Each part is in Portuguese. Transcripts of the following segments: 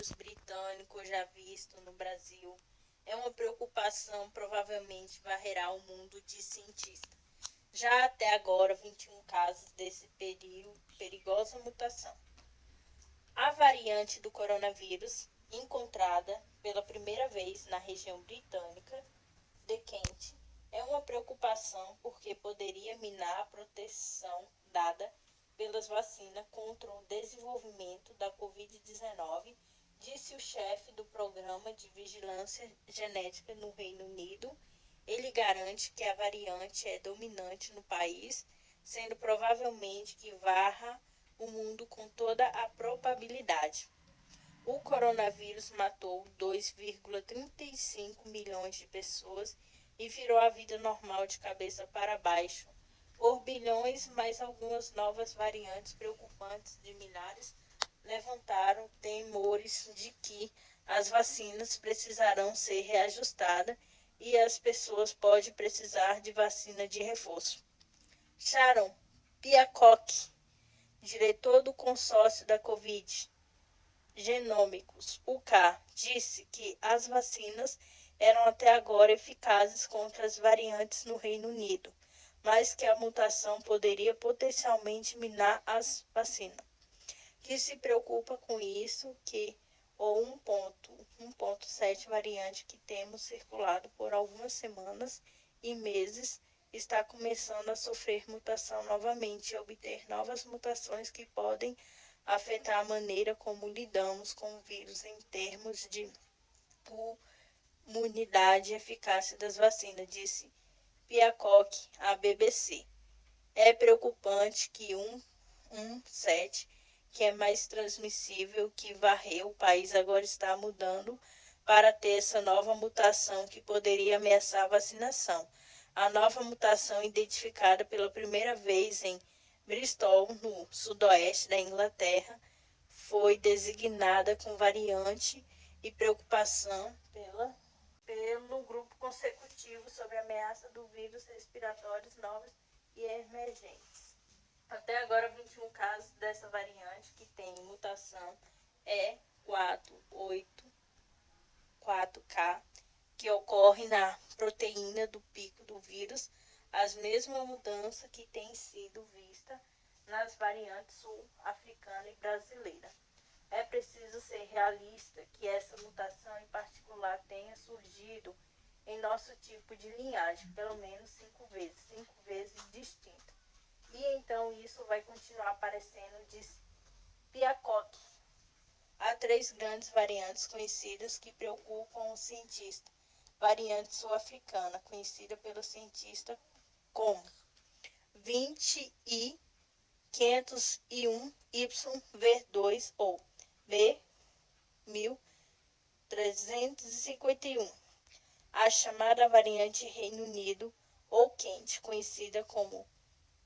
coronavírus britânico já visto no Brasil é uma preocupação, provavelmente varrerá o mundo de cientistas. Já até agora, 21 casos desse perigosa mutação. A variante do coronavírus, encontrada pela primeira vez na região britânica de Kent, é uma preocupação porque poderia minar a proteção dada pelas vacinas contra o desenvolvimento da Covid-19, disse o chefe do Programa de Vigilância Genética no Reino Unido. Ele garante que a variante é dominante no país, sendo provavelmente que varra o mundo com toda a probabilidade. O coronavírus matou 2,35 milhões de pessoas e virou a vida normal de cabeça para baixo por bilhões, mas algumas novas variantes preocupantes de milhares levantaram temores de que as vacinas precisarão ser reajustadas e as pessoas podem precisar de vacina de reforço. Sharon Piacock, diretor do consórcio da Covid Genômicos, UK, disse que as vacinas eram até agora eficazes contra as variantes no Reino Unido, mas que a mutação poderia potencialmente minar as vacinas. Que se preocupa com isso, que o 1.7 variante que temos circulado por algumas semanas e meses está começando a sofrer mutação novamente e obter novas mutações que podem afetar a maneira como lidamos com o vírus em termos de imunidade e eficácia das vacinas, disse Piacock à BBC. É preocupante que 1.7, que é mais transmissível, que varreu o país, agora está mudando para ter essa nova mutação que poderia ameaçar a vacinação. A nova mutação, identificada pela primeira vez em Bristol, no sudoeste da Inglaterra, foi designada com variante e preocupação pelo grupo consecutivo sobre a ameaça do vírus respiratórios novos e emergentes. Até agora, 21 casos dessa variante que tem mutação E484K, que ocorre na proteína do pico do vírus, as mesmas mudanças que têm sido vistas nas variantes sul-africana e brasileira. É preciso ser realista que essa mutação em particular tenha surgido em nosso tipo de linhagem, pelo menos 5 vezes distinta. E então isso vai continuar aparecendo, diz Piacock. Há 3 grandes variantes conhecidas que preocupam os cientistas. Variante sul-africana, conhecida pelo cientista como 20.501YV2 ou B.1351. A chamada variante Reino Unido ou Kent, conhecida como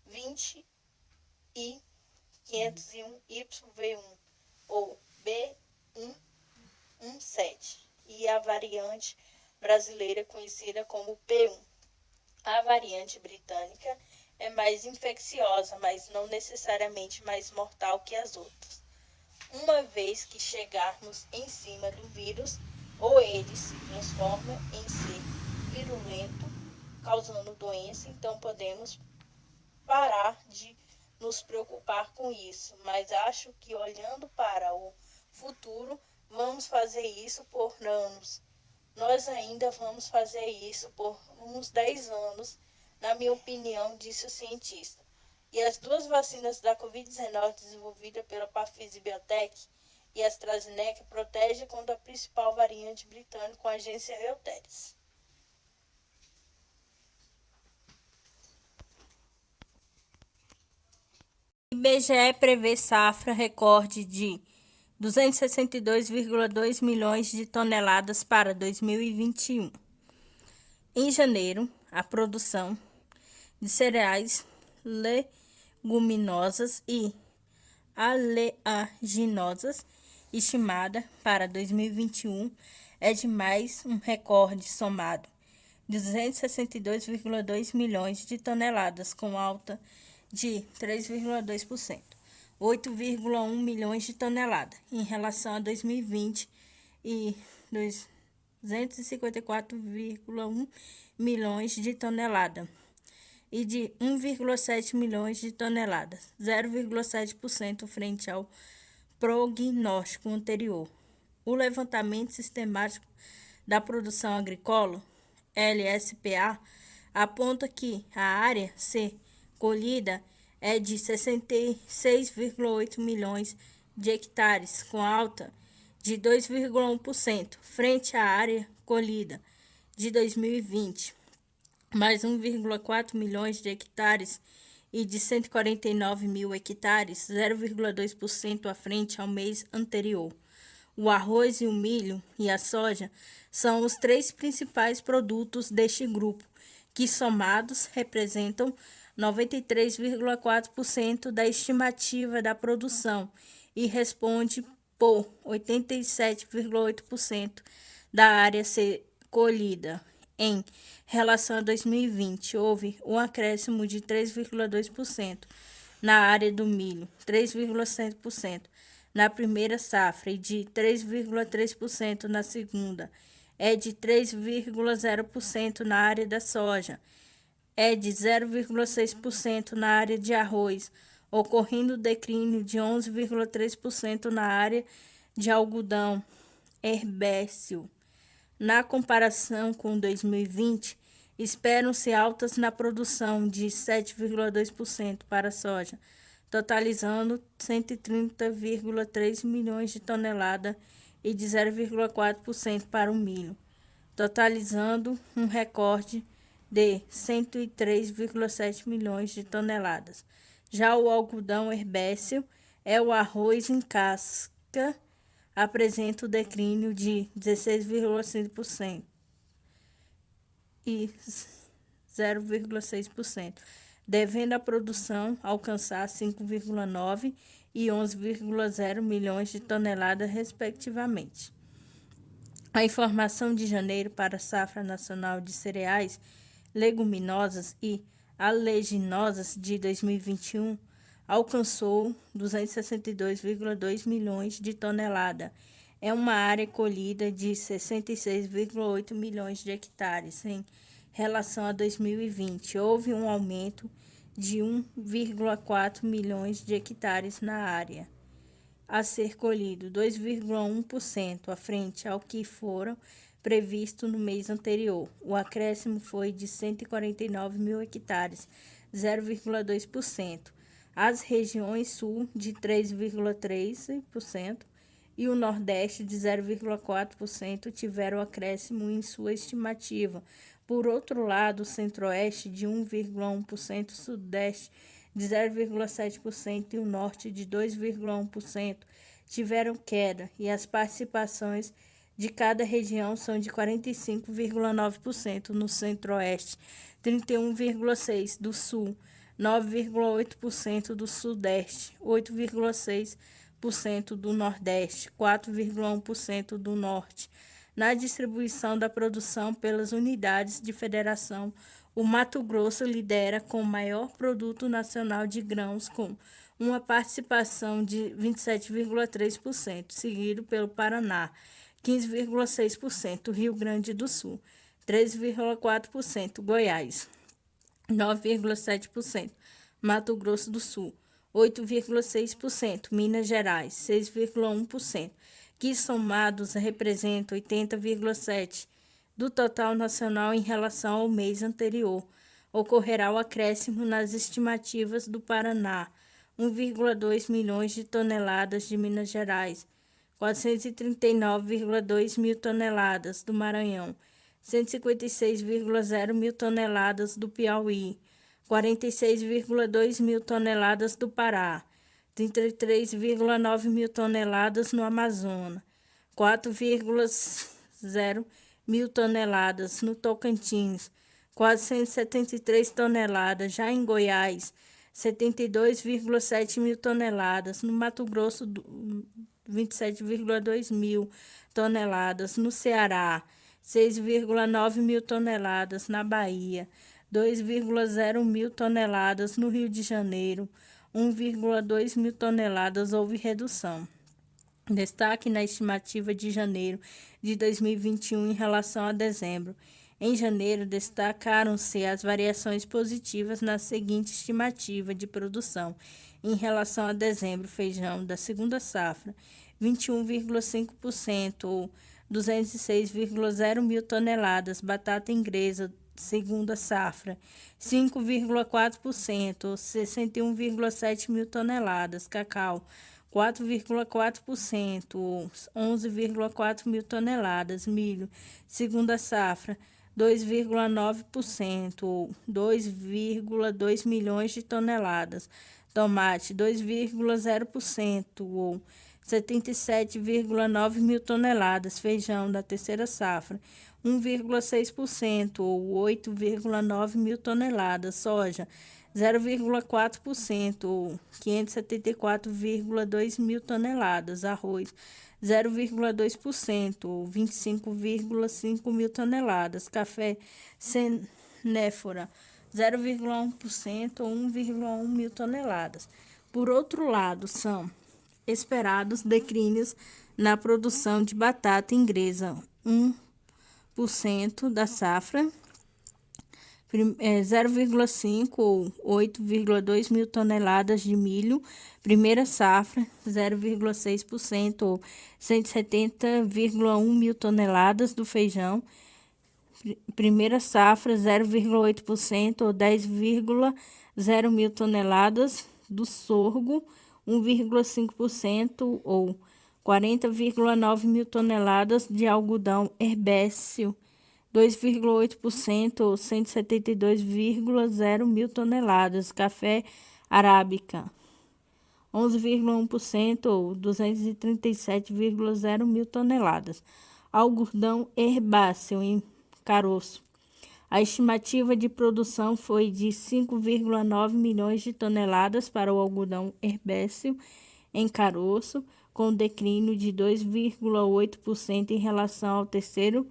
20.501YV1 ou B.1.17, e a variante brasileira conhecida como P1. A variante britânica é mais infecciosa, mas não necessariamente mais mortal que as outras. Uma vez que chegarmos em cima do vírus, ou ele se transforma em ser virulento, causando doença, então podemos parar de nos preocupar com isso. Mas acho que olhando para o futuro, vamos fazer isso por anos. Nós ainda vamos fazer isso por uns 10 anos, na minha opinião, disse o cientista. E as 2 vacinas da Covid-19 desenvolvidas pela Pfizer Biotech e AstraZeneca protegem contra a principal variante britânica com a agência Reuters. IBGE prevê safra recorde de 262,2 milhões de toneladas para 2021. Em janeiro, a produção de cereais, leguminosas e oleaginosas estimada para 2021 é de mais um recorde somado de 262,2 milhões de toneladas, com alta de 3,2%. 8,1 milhões de toneladas, em relação a 2020 e 254,1 milhões de toneladas, e de 1,7 milhões de toneladas, 0,7% frente ao prognóstico anterior. O levantamento sistemático da produção agrícola, LSPA, aponta que a área ser colhida é de 66,8 milhões de hectares, com alta de 2,1% frente à área colhida de 2020, mais 1,4 milhões de hectares e de 149 mil hectares, 0,2% à frente ao mês anterior. O arroz e o milho e a soja são os três principais produtos deste grupo, que somados representam 93,4% da estimativa da produção e responde por 87,8% da área a ser colhida. Em relação a 2020, houve um acréscimo de 3,2% na área do milho, 3,7% na primeira safra e de 3,3% na segunda. É de 3,0% na área da soja, é de 0,6% na área de arroz, ocorrendo declínio de 11,3% na área de algodão herbáceo. Na comparação com 2020, esperam-se altas na produção de 7,2% para a soja, totalizando 130,3 milhões de toneladas, e de 0,4% para o milho, totalizando um recorde de 103,7 milhões de toneladas. Já o algodão herbáceo é o arroz em casca, apresenta o declínio de 16,5% e 0,6%, devendo a produção alcançar 5,9 e 11,0 milhões de toneladas, respectivamente. A informação de janeiro para a safra nacional de cereais, leguminosas e oleaginosas de 2021 alcançou 262,2 milhões de toneladas. É uma área colhida de 66,8 milhões de hectares. Em relação a 2020, houve um aumento de 1,4 milhões de hectares na área a ser colhido, 2,1% à frente ao que foram previsto no mês anterior. O acréscimo foi de 149 mil hectares, 0,2%. As regiões sul de 3,3% e o nordeste de 0,4% tiveram acréscimo em sua estimativa. Por outro lado, o centro-oeste de 1,1%, o sudeste de 0,7% e o norte de 2,1% tiveram queda, e as participações de cada região são de 45,9% no centro-oeste, 31,6% do sul, 9,8% do sudeste, 8,6% do nordeste, 4,1% do norte. Na distribuição da produção pelas unidades de federação, o Mato Grosso lidera com o maior produto nacional de grãos, com uma participação de 27,3%, seguido pelo Paraná, 15,6%, Rio Grande do Sul, 3,4%, Goiás, 9,7%, Mato Grosso do Sul, 8,6%, Minas Gerais, 6,1%, que somados representam 80,7% do total nacional em relação ao mês anterior. Ocorrerá o acréscimo nas estimativas do Paraná, 1,2 milhões de toneladas de Minas Gerais, 439,2 mil toneladas do Maranhão, 156,0 mil toneladas do Piauí, 46,2 mil toneladas do Pará, 33,9 mil toneladas no Amazonas, 4,0 mil toneladas no Tocantins, 473 toneladas. Já em Goiás, 72,7 mil toneladas. No Mato Grosso, 27,2 mil toneladas. No Ceará, 6,9 mil toneladas. Na Bahia, 2,0 mil toneladas. No Rio de Janeiro, 1,2 mil toneladas houve redução. Destaque na estimativa de janeiro de 2021 em relação a dezembro. Em janeiro, destacaram-se as variações positivas na seguinte estimativa de produção. Em relação a dezembro, feijão da segunda safra, 21,5% ou 206,0 mil toneladas. Batata inglesa, segunda safra, 5,4% ou 61,7 mil toneladas. Cacau, 4,4%, ou 11,4 mil toneladas. Milho, segunda safra, 2,9%, ou 2,2 milhões de toneladas. Tomate, 2,0%, ou 77,9 mil toneladas. Feijão da terceira safra, 1,6%, ou 8,9 mil toneladas. Soja, 0,4%, ou 574,2 mil toneladas. Arroz, 0,2%, ou 25,5 mil toneladas. Café Senéfora, 0,1%, ou 1,1 mil toneladas. Por outro lado, são esperados declínios na produção de batata inglesa, 1% da safra, 0,5 ou 8,2 mil toneladas de milho, primeira safra, 0,6% ou 170,1 mil toneladas do feijão, primeira safra, 0,8% ou 10,0 mil toneladas do sorgo, 1,5% ou 40,9 mil toneladas de algodão herbáceo, 2,8% ou 172,0 mil toneladas. Café arábica, 11,1% ou 237,0 mil toneladas. Algodão herbáceo em caroço. A estimativa de produção foi de 5,9 milhões de toneladas para o algodão herbáceo em caroço, com declínio de 2,8% em relação ao terceiro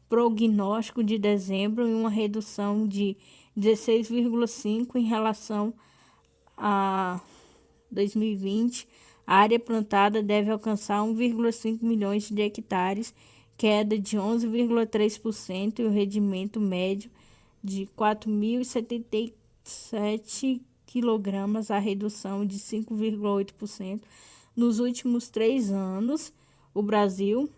prognóstico de dezembro e uma redução de 16,5% em relação a 2020. A área plantada deve alcançar 1,5 milhões de hectares, queda de 11,3% e o rendimento médio de 4.077 quilogramas, a redução de 5,8%. Nos últimos 3 anos, o Brasil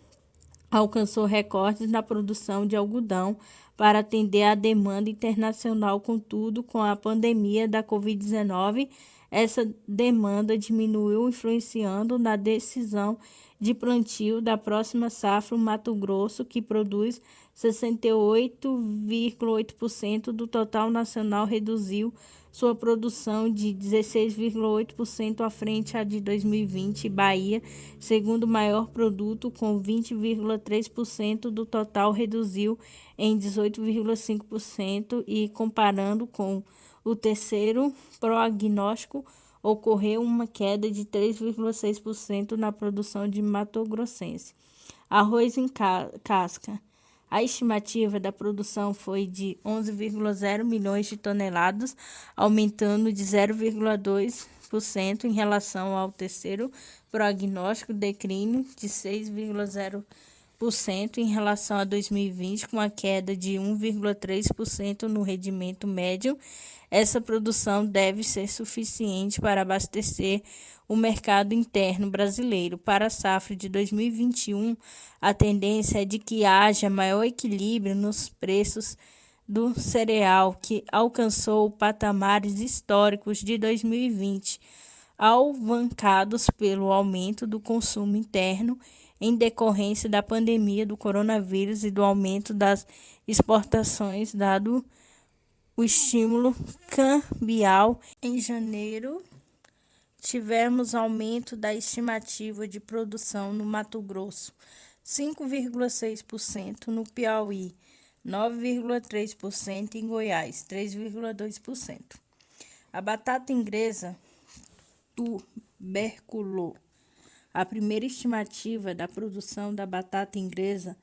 alcançou recordes na produção de algodão para atender à demanda internacional. Contudo, com a pandemia da Covid-19, essa demanda diminuiu, influenciando na decisão de plantio da próxima safra. O Mato Grosso, que produz 68,8% do total nacional, reduziu sua produção de 16,8% à frente à de 2020. Bahia, segundo maior produto, com 20,3% do total, reduziu em 18,5% e, comparando com o terceiro prognóstico, ocorreu uma queda de 3,6% na produção de mato-grossense. Arroz em casca. A estimativa da produção foi de 11,0 milhões de toneladas, aumentando de 0,2% em relação ao terceiro prognóstico, declínio de 6,0% em relação a 2020, com a queda de 1,3% no rendimento médio. Essa produção deve ser suficiente para abastecer o mercado interno brasileiro. Para a safra de 2021, a tendência é de que haja maior equilíbrio nos preços do cereal, que alcançou patamares históricos de 2020, alavancados pelo aumento do consumo interno em decorrência da pandemia do coronavírus e do aumento das exportações, dado o estímulo cambial. Em janeiro, tivemos aumento da estimativa de produção no Mato Grosso, 5,6%, no Piauí, 9,3%, em Goiás, 3,2%. A batata inglesa tuberculou. A primeira estimativa da produção da batata inglesa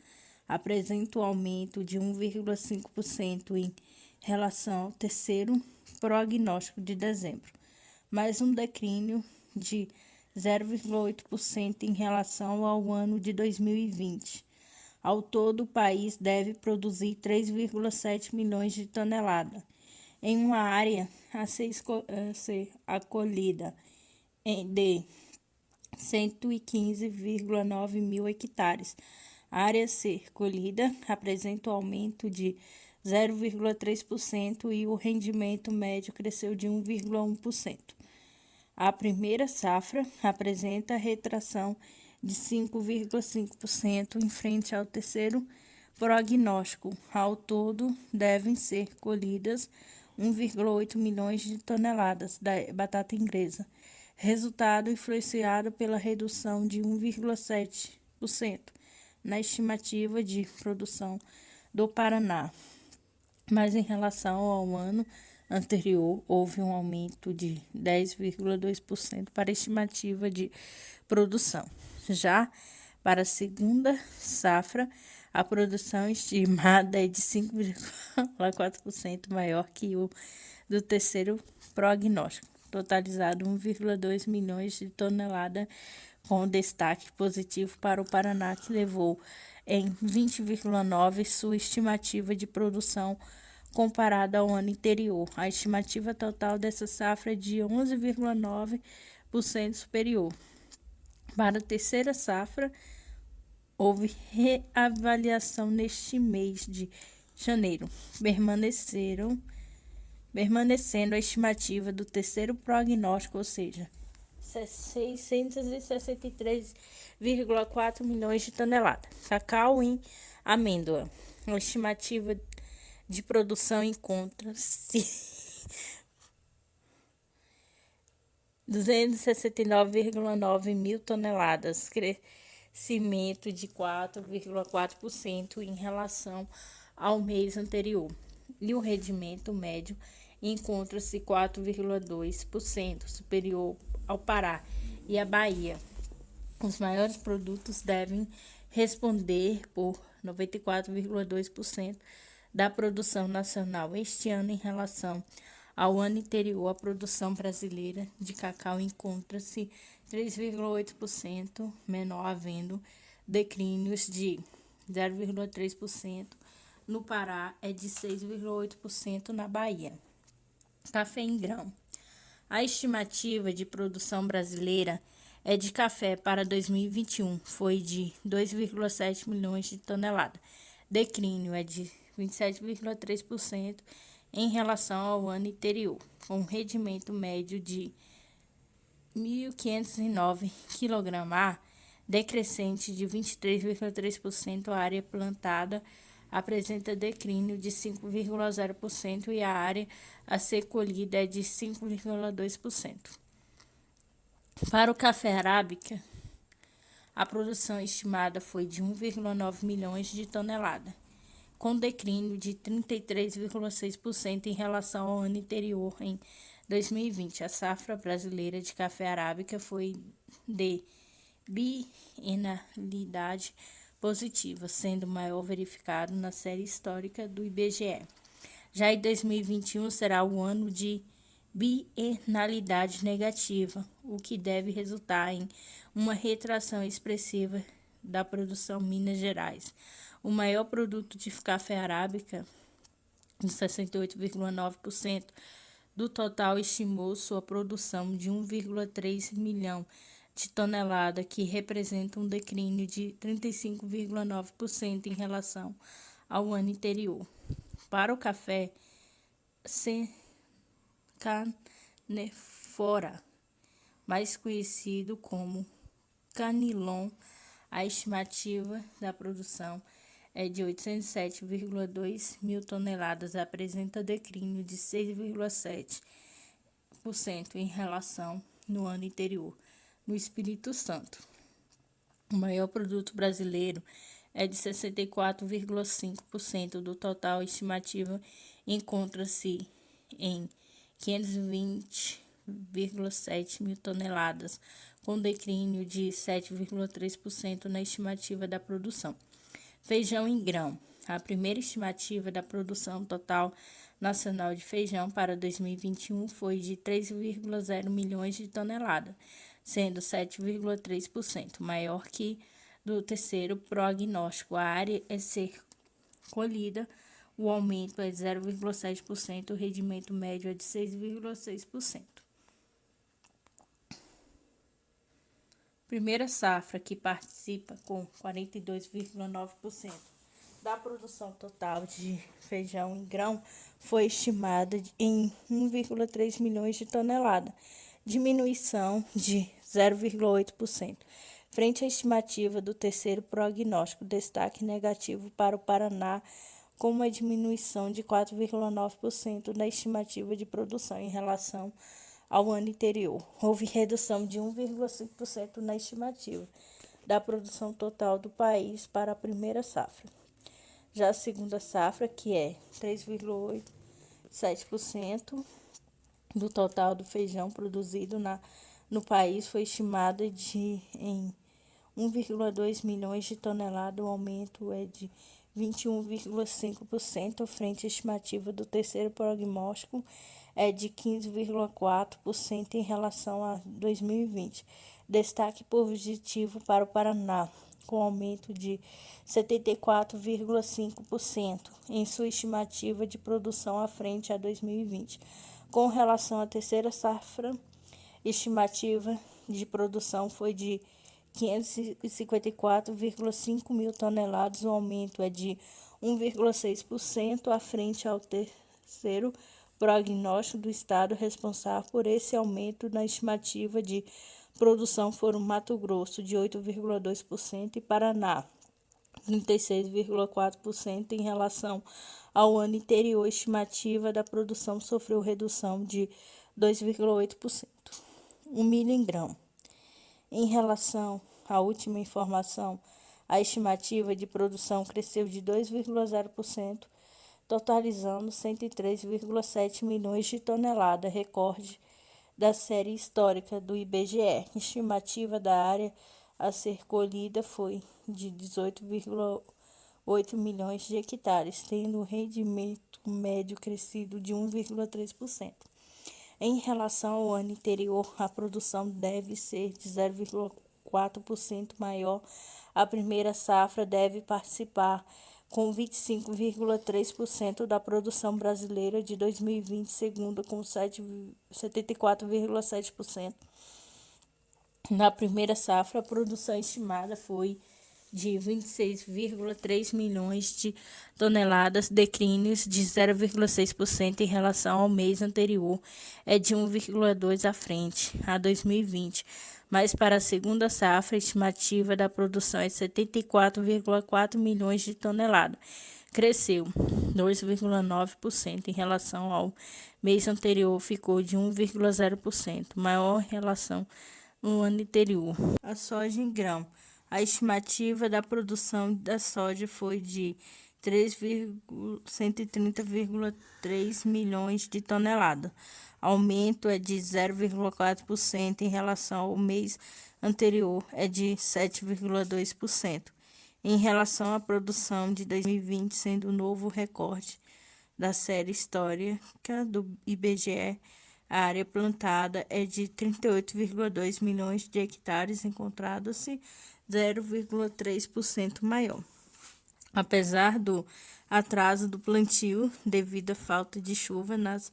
apresenta um aumento de 1,5% em relação ao terceiro prognóstico de dezembro. mais um declínio de 0,8% em relação ao ano de 2020. Ao todo, o país deve produzir 3,7 milhões de toneladas, em uma área a ser acolhida de 115,9 mil hectares. A área a ser colhida apresenta um aumento de 0,3% e o rendimento médio cresceu de 1,1%. A primeira safra apresenta retração de 5,5% em frente ao terceiro prognóstico. Ao todo, devem ser colhidas 1,8 milhões de toneladas da batata inglesa, resultado influenciado pela redução de 1,7% na estimativa de produção do Paraná. Mas em relação ao ano anterior, houve um aumento de 10,2% para a estimativa de produção. Já para a segunda safra, a produção estimada é de 5,4% maior que o do terceiro prognóstico, totalizado 1,2 milhões de toneladas, com destaque positivo para o Paraná, que levou em 20,9% sua estimativa de produção comparada ao ano anterior. A estimativa total dessa safra é de 11,9% superior. Para a terceira safra, houve reavaliação neste mês de janeiro, permanecendo a estimativa do terceiro prognóstico, ou seja, 663,4 milhões de toneladas. Cacau e amêndoa. A estimativa de produção encontra-se 269,9 mil toneladas, crescimento de 4,4% em relação ao mês anterior. E o rendimento médio encontra-se 4,2% superior ao Pará e à Bahia. Os maiores produtos devem responder por 94,2% da produção nacional este ano. Em relação ao ano anterior, a produção brasileira de cacau encontra-se 3,8% menor, havendo declínios de 0,3% no Pará e de 6,8% na Bahia. Café em grão. A estimativa de produção brasileira de café para 2021 foi de 2,7 milhões de toneladas. Declínio é de 27,3% em relação ao ano anterior, com rendimento médio de 1.509 kg, decrescente de 23,3%. A área plantada apresenta declínio de 5,0% e a área a ser colhida é de 5,2%. Para o café arábica, a produção estimada foi de 1,9 milhões de toneladas, com declínio de 33,6% em relação ao ano anterior. Em 2020, a safra brasileira de café arábica foi de bienalidade positiva, sendo o maior verificado na série histórica do IBGE. Já em 2021 será o ano de bienalidade negativa, o que deve resultar em uma retração expressiva da produção em Minas Gerais. O maior produto de café arábica, com 68,9% do total, estimou sua produção de 1,3 milhão de toneladas, que representa um declínio de 35,9% em relação ao ano anterior. Para o café canefora, mais conhecido como canilon, a estimativa da produção é de 807,2 mil toneladas, apresenta declínio de 6,7% em relação no ano anterior. No Espírito Santo, o maior produto brasileiro é de 64,5% do total. A estimativa encontra-se em 520,7 mil toneladas, com declínio de 7,3% na estimativa da produção. Feijão em grão. A primeira estimativa da produção total nacional de feijão para 2021 foi de 3,0 milhões de toneladas, sendo 7,3% maior que do terceiro prognóstico. A área é ser colhida, o aumento é de 0,7%, o rendimento médio é de 6,6%. Primeira safra, que participa com 42,9% da produção total de feijão em grão, foi estimada em 1,3 milhões de toneladas, diminuição de 0,8%. Frente à estimativa do terceiro prognóstico, destaque negativo para o Paraná, com uma diminuição de 4,9% na estimativa de produção em relação ao ano anterior. Houve redução de 1,5% na estimativa da produção total do país para a primeira safra. Já a segunda safra, que é 3,7% do total do feijão produzido no país, foi estimada em 1,2 milhões de toneladas. O aumento é de 21,5%, frente à estimativa do terceiro prognóstico é de 15,4% em relação a 2020. Destaque positivo para o Paraná, com aumento de 74,5% em sua estimativa de produção à frente a 2020. Com relação à terceira safra, estimativa de produção foi de 554,5 mil toneladas, o aumento é de 1,6% à frente ao terceiro prognóstico do estado. Responsável por esse aumento na estimativa de produção foram Mato Grosso, de 8,2%, e Paraná, 36,4% em relação ao ano anterior. A estimativa da produção sofreu redução de 2,8%. O milho em grão. Em relação à última informação, a estimativa de produção cresceu de 2,0%, totalizando 103,7 milhões de toneladas, recorde da série histórica do IBGE. Estimativa da área a ser colhida foi de 18,8 milhões de hectares, tendo o rendimento médio crescido de 1,3%. Em relação ao ano anterior, a produção deve ser de 0,4% maior. A primeira safra deve participar com 25,3% da produção brasileira de 2020, segunda com 74,7%. Na primeira safra, a produção estimada foi de 26,3 milhões de toneladas, declínios de 0,6% em relação ao mês anterior, é de 1,2% à frente, a 2020. Mas para a segunda safra, a estimativa da produção é 74,4 milhões de toneladas. Cresceu 2,9% em relação ao mês anterior, ficou de 1,0%, maior relação no ano anterior. A soja em grão. A estimativa da produção da soja foi de 130,3 milhões de toneladas. Aumento é de 0,4% em relação ao mês anterior, é de 7,2%. Em relação à produção de 2020, sendo o novo recorde da série histórica do IBGE, a área plantada é de 38,2 milhões de hectares, encontrando-se 0,3% maior. Apesar do atraso do plantio devido à falta de chuva nas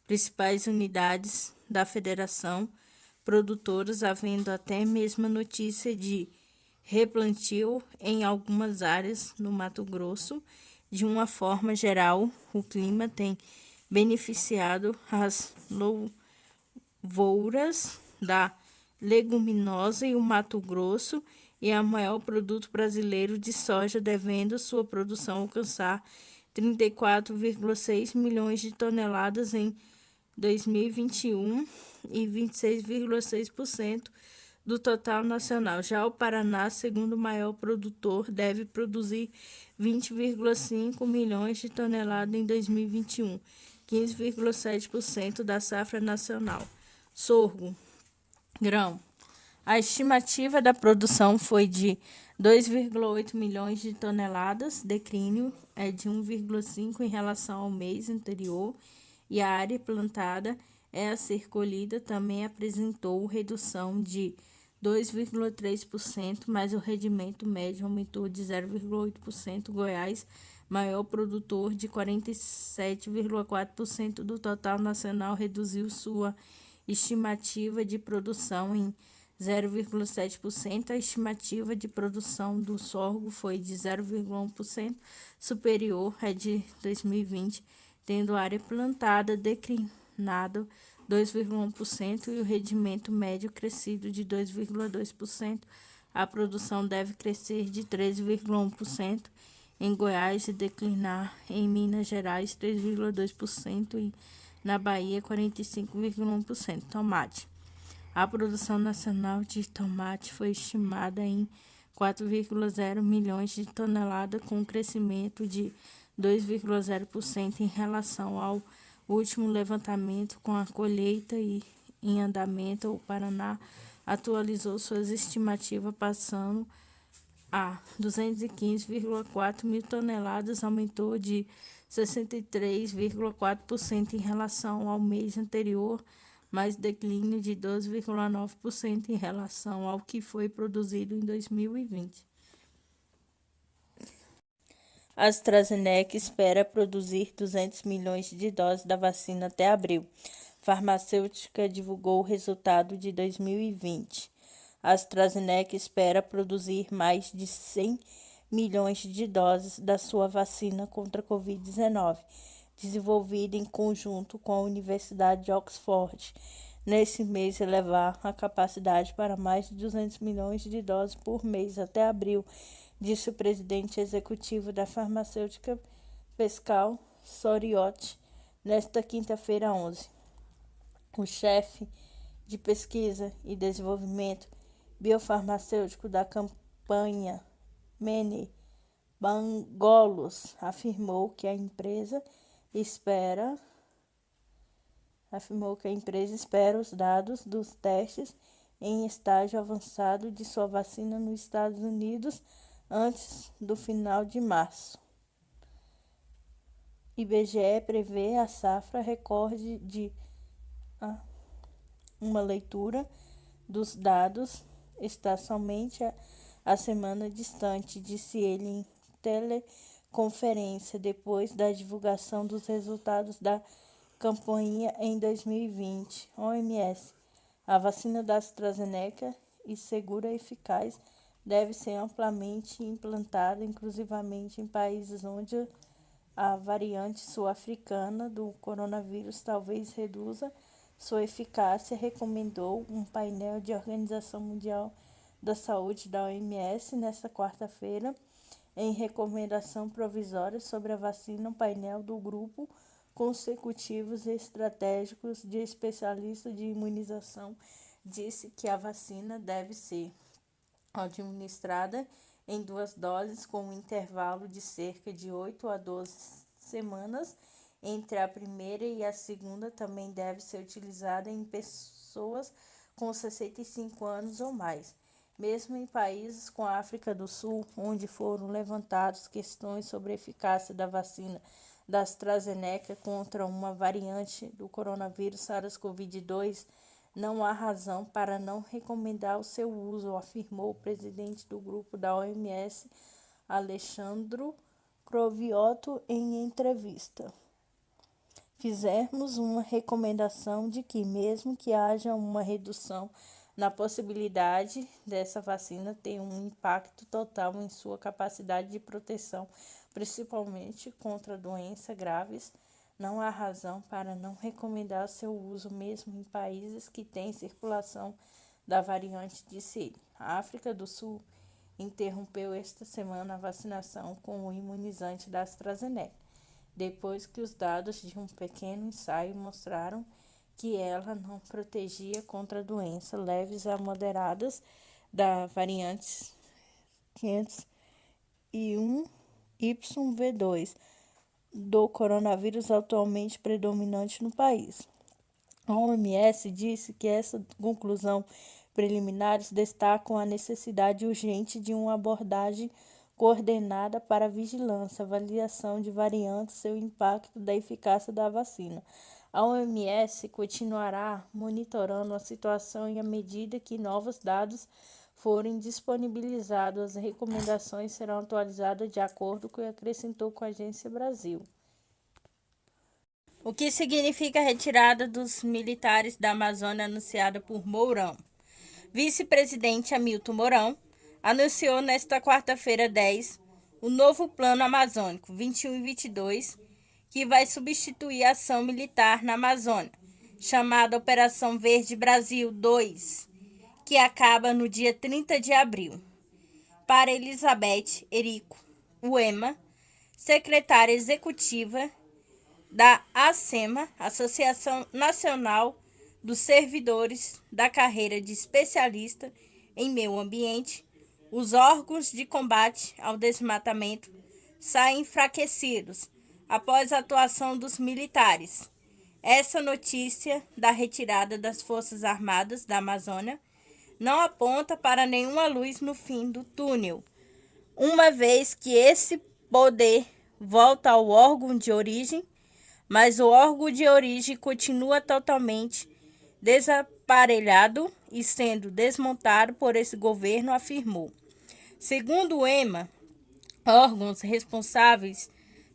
principais unidades da federação, produtoras havendo até mesmo notícia de replantio em algumas áreas no Mato Grosso. De uma forma geral, o clima tem beneficiado as lavouras da leguminosa e o Mato Grosso é o maior produto brasileiro de soja, devendo sua produção alcançar 34,6 milhões de toneladas em 2021 e 26,6% do total nacional. Já o Paraná, segundo maior produtor, deve produzir 20,5 milhões de toneladas em 2021, 15,7% da safra nacional. Sorgo, grão. A estimativa da produção foi de 2,8 milhões de toneladas, declínio é de 1,5 em relação ao mês anterior, e a área plantada é a ser colhida também apresentou redução de 2,3%, mas o rendimento médio aumentou de 0,8%. Goiás, maior produtor de 47,4% do total nacional, reduziu sua estimativa de produção em 0,7%. A estimativa de produção do sorgo foi de 0,1%, superior à de 2020, tendo a área plantada declinado 2,1% e o rendimento médio crescido de 2,2%. A produção deve crescer de 13,1% em Goiás e declinar em Minas Gerais 3,2% e na Bahia 45,1%. Tomate. A produção nacional de tomate foi estimada em 4,0 milhões de toneladas, com um crescimento de 2,0% em relação ao último levantamento. Com a colheita em andamento, o Paraná atualizou suas estimativas, passando a 215,4 mil toneladas, aumentou de 63,4% em relação ao mês anterior, mas declínio de 12,9% em relação ao que foi produzido em 2020. A AstraZeneca espera produzir 200 milhões de doses da vacina até abril. Farmacêutica divulgou o resultado de 2020. A AstraZeneca espera produzir mais de 100 milhões de doses da sua vacina contra a Covid-19, desenvolvida em conjunto com a Universidade de Oxford. Nesse mês, elevar a capacidade para mais de 200 milhões de doses por mês até abril, disse o presidente executivo da farmacêutica Pascal Soriot nesta quinta-feira 11. O chefe de pesquisa e desenvolvimento biofarmacêutico da campanha Mene Bangolos afirmou que a empresa espera os dados dos testes em estágio avançado de sua vacina nos Estados Unidos antes do final de março. IBGE prevê a safra recorde de uma leitura dos dados está somente a semana distante, disse ele em teleconferência depois da divulgação dos resultados da campanha em 2020. OMS. A vacina da AstraZeneca e segura e eficaz deve ser amplamente implantada, inclusivamente em países onde a variante sul-africana do coronavírus talvez reduza sua eficácia, recomendou um painel de Organização Mundial da Saúde da OMS nesta quarta-feira. Em recomendação provisória sobre a vacina, o painel do grupo consecutivos e estratégicos de especialistas de imunização disse que a vacina deve ser administrada em 2 doses com um intervalo de cerca de 8 a 12 semanas entre a primeira e a segunda. Também deve ser utilizada em pessoas com 65 anos ou mais. Mesmo em países como a África do Sul, onde foram levantadas questões sobre a eficácia da vacina da AstraZeneca contra uma variante do coronavírus SARS-CoV-2, não há razão para não recomendar o seu uso, afirmou o presidente do grupo da OMS, Alexandro Crovioto, em entrevista. Fizemos uma recomendação de que, mesmo que haja uma redução na possibilidade dessa vacina ter um impacto total em sua capacidade de proteção, principalmente contra doenças graves, não há razão para não recomendar seu uso mesmo em países que têm circulação da variante, disse ele. A África do Sul interrompeu esta semana a vacinação com o imunizante da AstraZeneca, depois que os dados de um pequeno ensaio mostraram que ela não protegia contra doenças leves a moderadas da variante 501YV2 do coronavírus atualmente predominante no país. A OMS disse que essa conclusão preliminares destacam a necessidade urgente de uma abordagem coordenada para a vigilância, avaliação de variantes e o impacto da eficácia da vacina. A OMS continuará monitorando a situação e, à medida que novos dados forem disponibilizados, as recomendações serão atualizadas de acordo com o que acrescentou com a Agência Brasil. O que significa a retirada dos militares da Amazônia anunciada por Mourão? Vice-presidente Hamilton Mourão anunciou nesta quarta-feira 10 o novo Plano Amazônico 21 e 22, que vai substituir a ação militar na Amazônia, chamada Operação Verde Brasil 2, que acaba no dia 30 de abril. Para Elizabeth Erico Uema, secretária executiva da ACEMA, Associação Nacional dos Servidores da Carreira de Especialista em Meio Ambiente, os órgãos de combate ao desmatamento saem enfraquecidos após a atuação dos militares. Essa notícia da retirada das Forças Armadas da Amazônia não aponta para nenhuma luz no fim do túnel, uma vez que esse poder volta ao órgão de origem, mas o órgão de origem continua totalmente desaparelhado e sendo desmontado por esse governo, afirmou. Segundo o EMA, órgãos responsáveis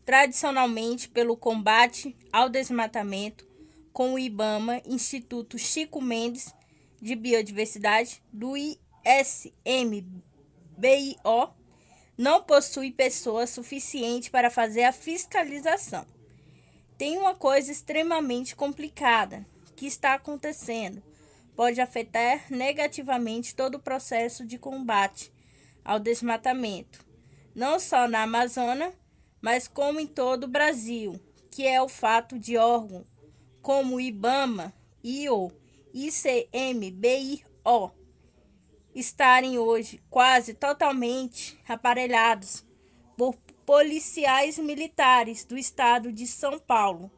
tradicionalmente pelo combate ao desmatamento, com o IBAMA, Instituto Chico Mendes de Biodiversidade, do ICMBio, não possui pessoa suficiente para fazer a fiscalização. Tem uma coisa extremamente complicada que está acontecendo. Pode afetar negativamente todo o processo de combate ao desmatamento, não só na Amazônia, mas como em todo o Brasil, que é o fato de órgãos como o IBAMA e o ICMBio estarem hoje quase totalmente aparelhados por policiais militares do estado de São Paulo,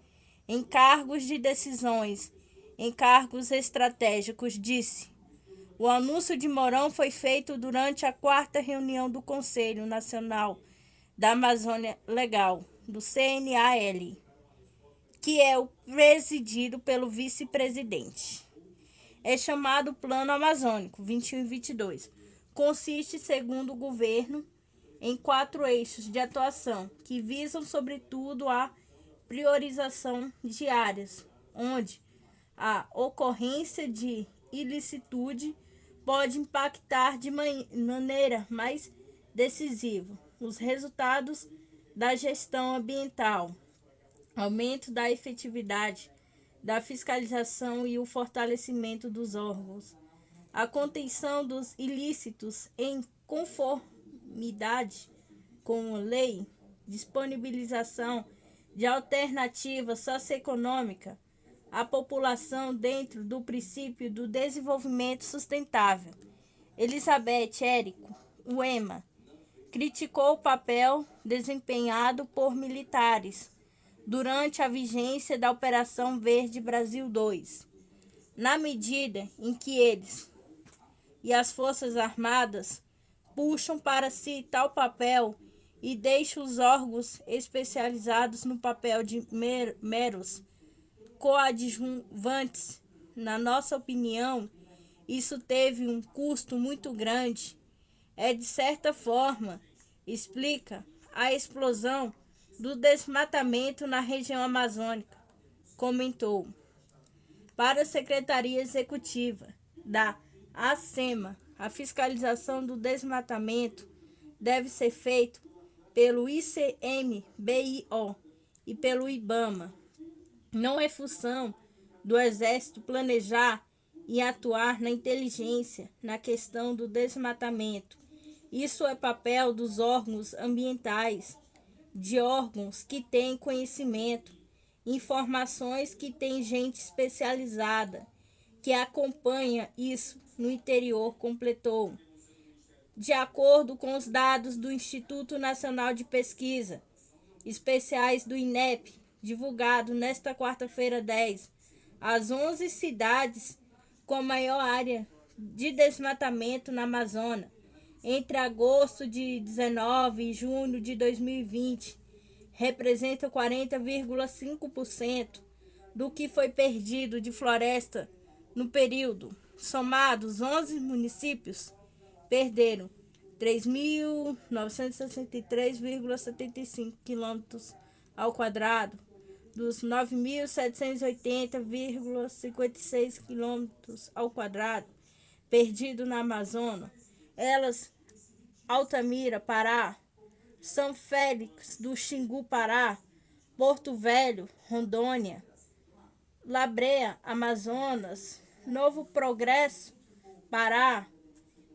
em cargos de decisões, em cargos estratégicos, disse. O anúncio de Mourão foi feito durante a 4ª reunião do Conselho Nacional da Amazônia Legal, do CNAL, que é o presidido pelo vice-presidente. É chamado Plano Amazônico 21 e 22. Consiste, segundo o governo, em 4 eixos de atuação que visam, sobretudo, a priorização de áreas onde a ocorrência de ilicitude pode impactar de maneira mais decisiva os resultados da gestão ambiental, aumento da efetividade da fiscalização e o fortalecimento dos órgãos, a contenção dos ilícitos em conformidade com a lei, disponibilização de alternativa socioeconômica à população dentro do princípio do desenvolvimento sustentável. Elizabeth Erico Uema criticou o papel desempenhado por militares durante a vigência da Operação Verde Brasil 2, na medida em que eles e as Forças Armadas puxam para si tal papel e deixam os órgãos especializados no papel de meros coadjuvantes. Na nossa opinião, isso teve um custo muito grande. É, de certa forma, explica a explosão do desmatamento na região amazônica, comentou. Para a Secretaria Executiva da ACEMA, a fiscalização do desmatamento deve ser feita pelo ICMBio e pelo IBAMA. Não é função do Exército planejar e atuar na inteligência na questão do desmatamento. Isso é papel dos órgãos ambientais, de órgãos que têm conhecimento, informações, que têm gente especializada, que acompanha isso no interior, completou. De acordo com os dados do Instituto Nacional de Pesquisa Especiais do INEP, divulgado nesta quarta-feira 10, as 11 cidades com maior área de desmatamento na Amazônia entre agosto de 19 e junho de 2020 representa 40,5% do que foi perdido de floresta no período. Somados, 11 municípios perderam 3.963,75 quilômetros ao quadrado dos 9.780,56 quilômetros ao quadrado perdido na Amazônia. Elas: Altamira, Pará; São Félix do Xingu, Pará; Porto Velho, Rondônia; Labreia, Amazonas; Novo Progresso, Pará;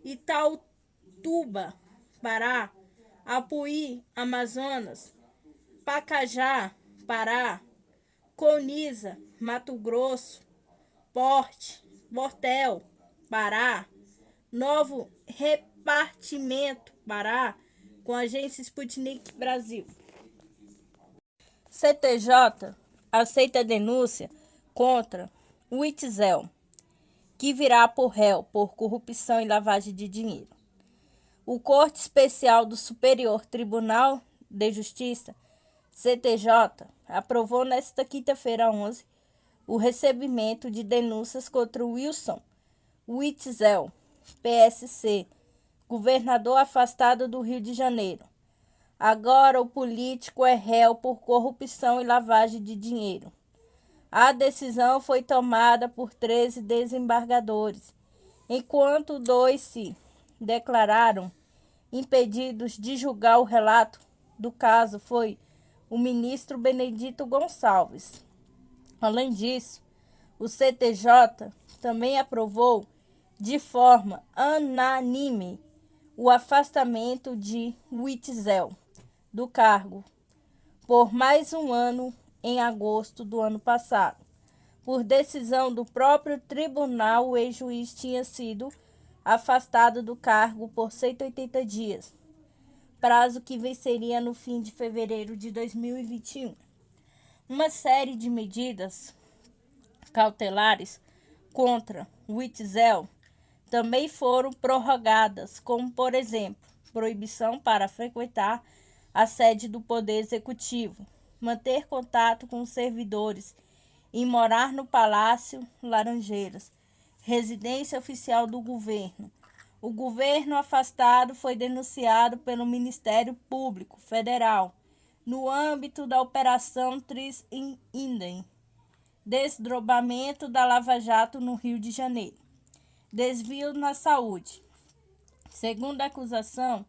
Itautuba, Pará; Apuí, Amazonas; Pacajá, Pará; Coniza, Mato Grosso; Portel, Pará; Novo Repartimento, Pará, com a agência Sputnik Brasil. CTJ aceita a denúncia contra Witzel, que virá por réu por corrupção e lavagem de dinheiro. O Corte Especial do Superior Tribunal de Justiça, CTJ, aprovou nesta quinta-feira 11 o recebimento de denúncias contra Wilson Witzel, PSC, governador afastado do Rio de Janeiro. Agora o político é réu por corrupção e lavagem de dinheiro. A decisão foi tomada por 13 desembargadores, enquanto 2 se declararam impedidos de julgar o relato do caso foi o ministro Benedito Gonçalves. Além disso, o CTJ também aprovou de forma unânime o afastamento de Witzel do cargo por mais um ano em agosto do ano passado. Por decisão do próprio tribunal, o ex-juiz tinha sido afastado do cargo por 180 dias, prazo que venceria no fim de fevereiro de 2021. Uma série de medidas cautelares contra Witzel também foram prorrogadas, como, por exemplo, proibição para frequentar a sede do Poder Executivo, manter contato com os servidores e morar no Palácio Laranjeiras, residência oficial do governo. O governo afastado foi denunciado pelo Ministério Público Federal no âmbito da Operação Tris Indem, desdobramento da Lava Jato no Rio de Janeiro. Desvio na saúde. Segundo a acusação,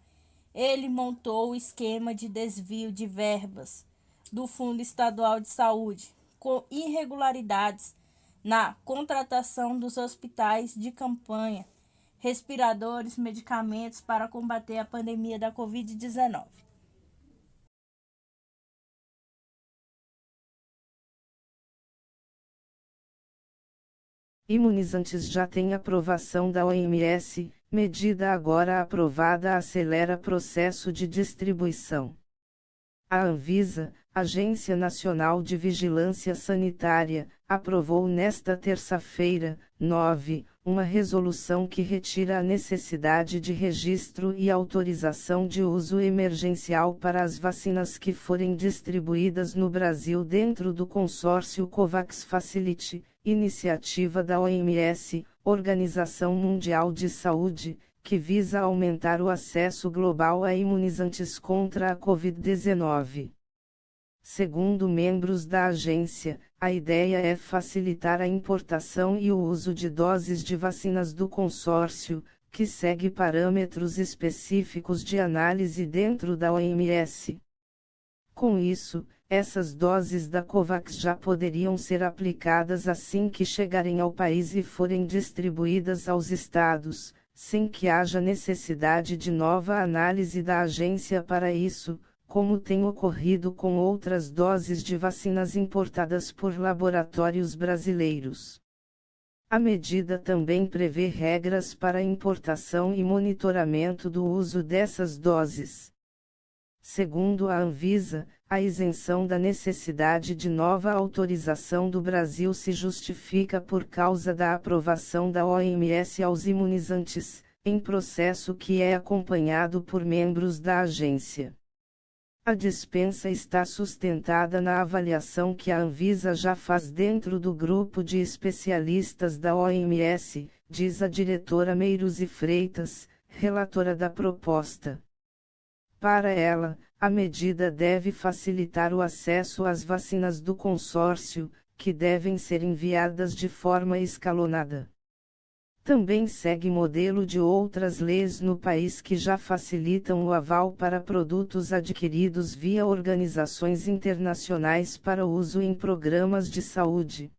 ele montou o esquema de desvio de verbas do Fundo Estadual de Saúde, com irregularidades na contratação dos hospitais de campanha, respiradores, medicamentos para combater a pandemia da Covid-19. Imunizantes já têm aprovação da OMS, medida agora aprovada acelera processo de distribuição. A Anvisa, Agência Nacional de Vigilância Sanitária, aprovou nesta terça-feira, 9, uma resolução que retira a necessidade de registro e autorização de uso emergencial para as vacinas que forem distribuídas no Brasil dentro do consórcio COVAX Facility, iniciativa da OMS, Organização Mundial de Saúde, que visa aumentar o acesso global a imunizantes contra a Covid-19. Segundo membros da agência, a ideia é facilitar a importação e o uso de doses de vacinas do consórcio, que segue parâmetros específicos de análise dentro da OMS. Com isso, essas doses da COVAX já poderiam ser aplicadas assim que chegarem ao país e forem distribuídas aos estados, sem que haja necessidade de nova análise da agência para isso, como tem ocorrido com outras doses de vacinas importadas por laboratórios brasileiros. A medida também prevê regras para importação e monitoramento do uso dessas doses. Segundo a Anvisa, a isenção da necessidade de nova autorização do Brasil se justifica por causa da aprovação da OMS aos imunizantes, em processo que é acompanhado por membros da agência. A dispensa está sustentada na avaliação que a Anvisa já faz dentro do grupo de especialistas da OMS, diz a diretora Meiruzi Freitas, relatora da proposta. Para ela, a medida deve facilitar o acesso às vacinas do consórcio, que devem ser enviadas de forma escalonada. Também segue modelo de outras leis no país que já facilitam o aval para produtos adquiridos via organizações internacionais para uso em programas de saúde.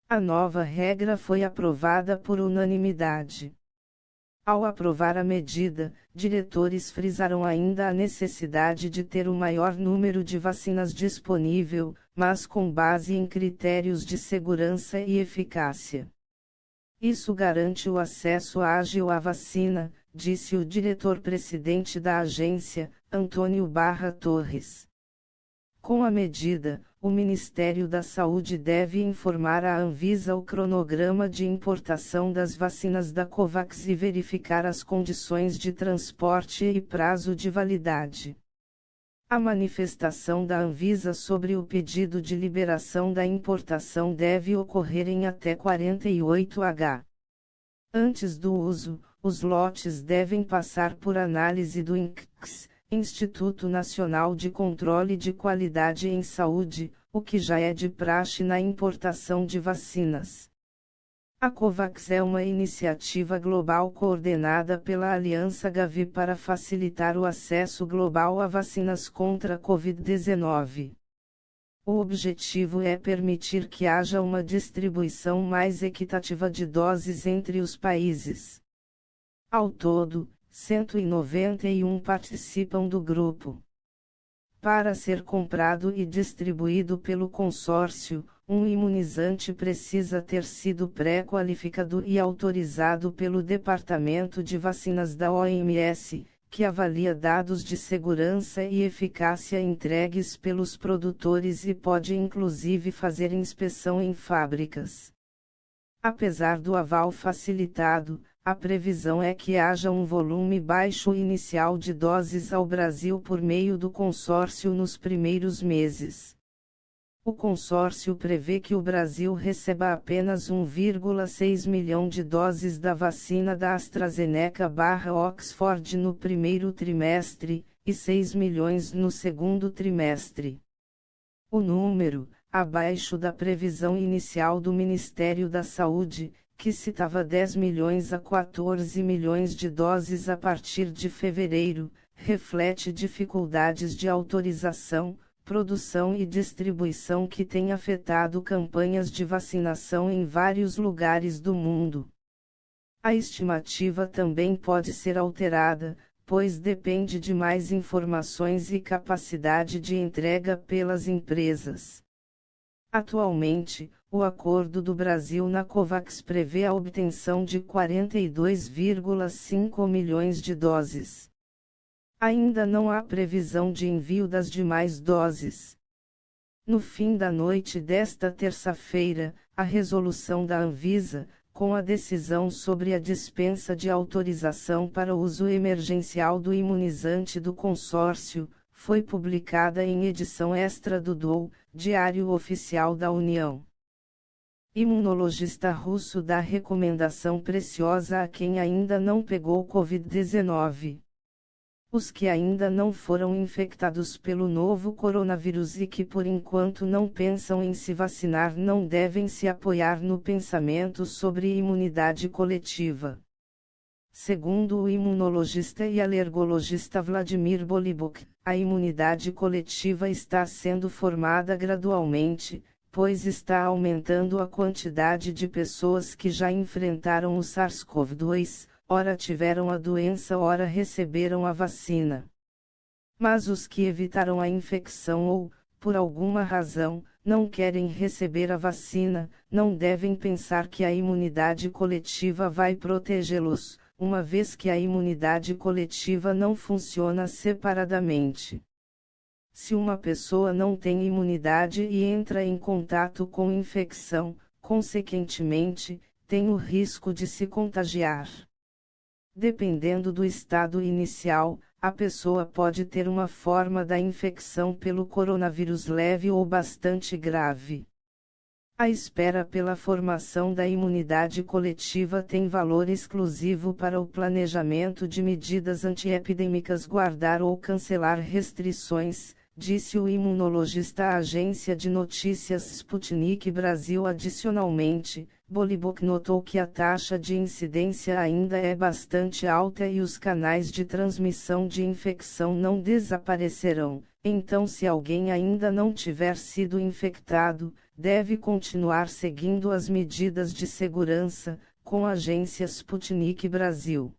A nova regra foi aprovada por unanimidade. Ao aprovar a medida, diretores frisaram ainda a necessidade de ter o maior número de vacinas disponível, mas com base em critérios de segurança e eficácia. Isso garante o acesso ágil à vacina, disse o diretor-presidente da agência, Antônio Barra Torres. Com a medida, o Ministério da Saúde deve informar à Anvisa o cronograma de importação das vacinas da Covax e verificar as condições de transporte e prazo de validade. A manifestação da Anvisa sobre o pedido de liberação da importação deve ocorrer em até 48h. Antes do uso, os lotes devem passar por análise do INCS, Instituto Nacional de Controle de Qualidade em Saúde, o que já é de praxe na importação de vacinas. A COVAX é uma iniciativa global coordenada pela Aliança Gavi para facilitar o acesso global a vacinas contra a Covid-19. O objetivo é permitir que haja uma distribuição mais equitativa de doses entre os países. Ao todo, 191 participam do grupo. Para ser comprado e distribuído pelo consórcio, um imunizante precisa ter sido pré-qualificado e autorizado pelo Departamento de Vacinas da OMS, que avalia dados de segurança e eficácia entregues pelos produtores e pode inclusive fazer inspeção em fábricas. Apesar do aval facilitado, a previsão é que haja um volume baixo inicial de doses ao Brasil por meio do consórcio nos primeiros meses. O consórcio prevê que o Brasil receba apenas 1,6 milhão de doses da vacina da AstraZeneca/Oxford no primeiro trimestre, e 6 milhões no segundo trimestre. O número, abaixo da previsão inicial do Ministério da Saúde, que citava 10 milhões a 14 milhões de doses a partir de fevereiro, reflete dificuldades de autorização, produção e distribuição que têm afetado campanhas de vacinação em vários lugares do mundo. A estimativa também pode ser alterada, pois depende de mais informações e capacidade de entrega pelas empresas. Atualmente, o acordo do Brasil na COVAX prevê a obtenção de 42,5 milhões de doses. Ainda não há previsão de envio das demais doses. No fim da noite desta terça-feira, a resolução da Anvisa, com a decisão sobre a dispensa de autorização para uso emergencial do imunizante do consórcio, foi publicada em edição extra do DOU, Diário Oficial da União. Imunologista russo dá recomendação preciosa a quem ainda não pegou Covid-19. Os que ainda não foram infectados pelo novo coronavírus e que por enquanto não pensam em se vacinar não devem se apoiar no pensamento sobre imunidade coletiva. Segundo o imunologista e alergologista Vladimir Bolibok, a imunidade coletiva está sendo formada gradualmente, pois está aumentando a quantidade de pessoas que já enfrentaram o SARS-CoV-2, ora tiveram a doença, ora receberam a vacina. Mas os que evitaram a infecção ou, por alguma razão, não querem receber a vacina, não devem pensar que a imunidade coletiva vai protegê-los, uma vez que a imunidade coletiva não funciona separadamente. Se uma pessoa não tem imunidade e entra em contato com infecção, consequentemente, tem o risco de se contagiar. Dependendo do estado inicial, a pessoa pode ter uma forma da infecção pelo coronavírus leve ou bastante grave. A espera pela formação da imunidade coletiva tem valor exclusivo para o planejamento de medidas antiepidêmicas, guardar ou cancelar restrições, disse o imunologista à agência de notícias Sputnik Brasil. Adicionalmente, Bolibok notou que a taxa de incidência ainda é bastante alta e os canais de transmissão de infecção não desaparecerão, então se alguém ainda não tiver sido infectado, deve continuar seguindo as medidas de segurança, com a agência Sputnik Brasil.